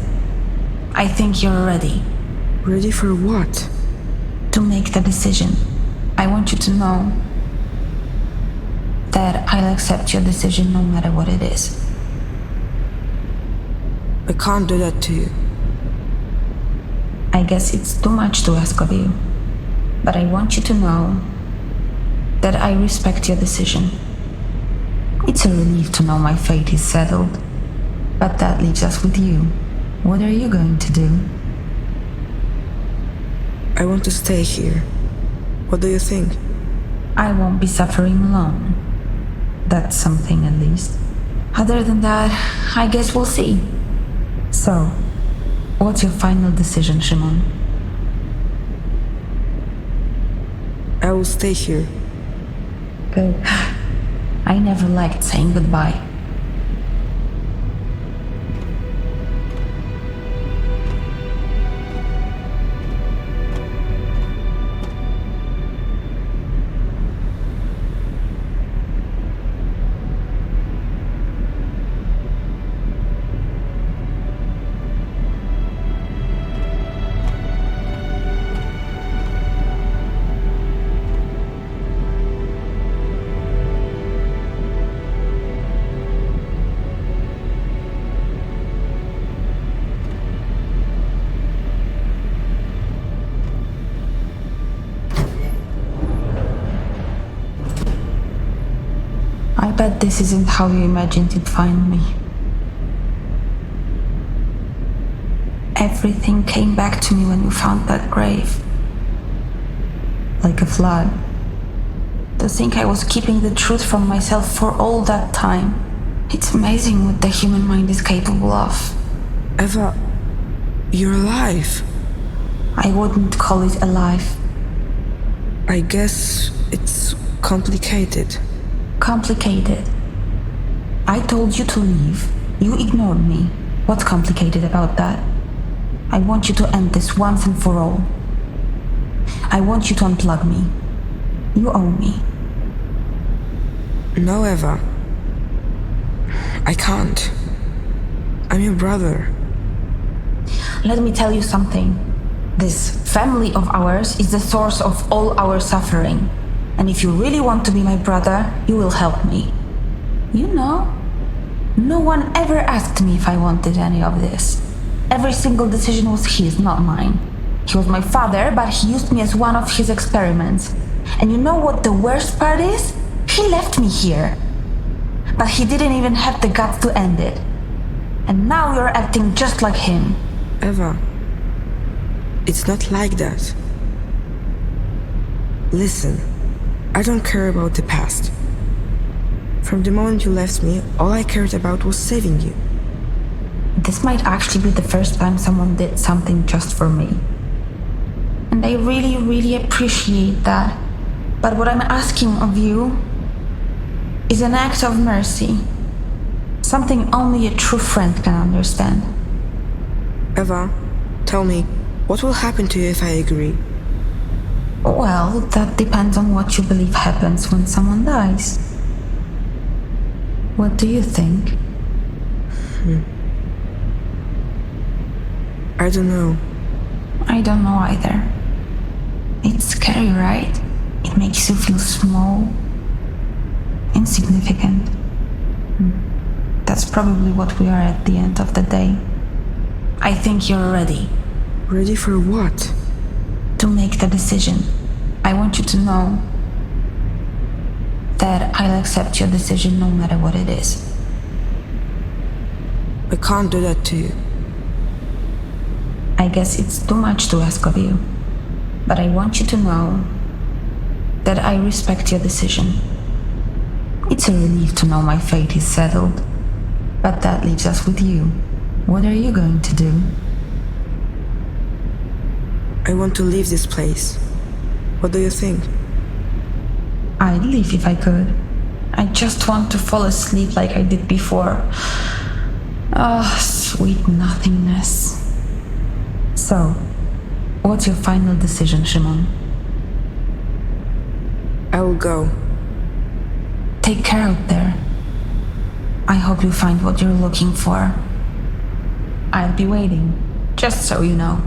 I think you're ready. Ready for what? To make the decision. I want you to know that I'll accept your decision no matter what it is. I can't do that to you. I guess it's too much to ask of you. But I want you to know that I respect your decision. It's a relief to know my fate is settled. But that leaves us with you. What are you going to do? I want to stay here. What do you think? I won't be suffering alone. That's something at least. Other than that, I guess we'll see. So, what's your final decision, Shimon? I will stay here. Good. I never liked saying goodbye. I bet this isn't how you imagined you'd find me. Everything came back to me when you found that grave. Like a flood. To think I was keeping the truth from myself for all that time. It's amazing what the human mind is capable of. Eva, you're alive. I wouldn't call it alive. I guess it's complicated. Complicated. I told you to leave. You ignored me. What's complicated about that? I want you to end this once and for all. I want you to unplug me. You owe me. No, Eva. I can't. I'm your brother. Let me tell you something. This family of ours is the source of all our suffering. And if you really want to be my brother, you will help me. You know, no one ever asked me if I wanted any of this. Every single decision was his, not mine. He was my father, but he used me as one of his experiments. And you know what the worst part is? He left me here. But he didn't even have the guts to end it. And now you're acting just like him. Eva, it's not like that. Listen, I don't care about the past. From the moment you left me, all I cared about was saving you. This might actually be the first time someone did something just for me. And I really, really appreciate that. But what I'm asking of you is an act of mercy. Something only a true friend can understand. Eva, tell me, what will happen to you if I agree? Well, that depends on what you believe happens when someone dies. What do you think? I don't know. I don't know either. It's scary, right? It makes you feel small, insignificant. That's probably what we are at the end of the day. I think you're ready. Ready for what? To make the decision. I want you to know that I'll accept your decision no matter what it is. I can't do that to you. I guess it's too much to ask of you, but I want you to know that I respect your decision. It's a relief to know my fate is settled, but that leaves us with you. What are you going to do? I want to leave this place. What do you think? I'd leave if I could. I just want to fall asleep like I did before. Ah, sweet nothingness. So, what's your final decision, Shimon? I will go. Take care out there. I hope you find what you're looking for. I'll be waiting, just so you know.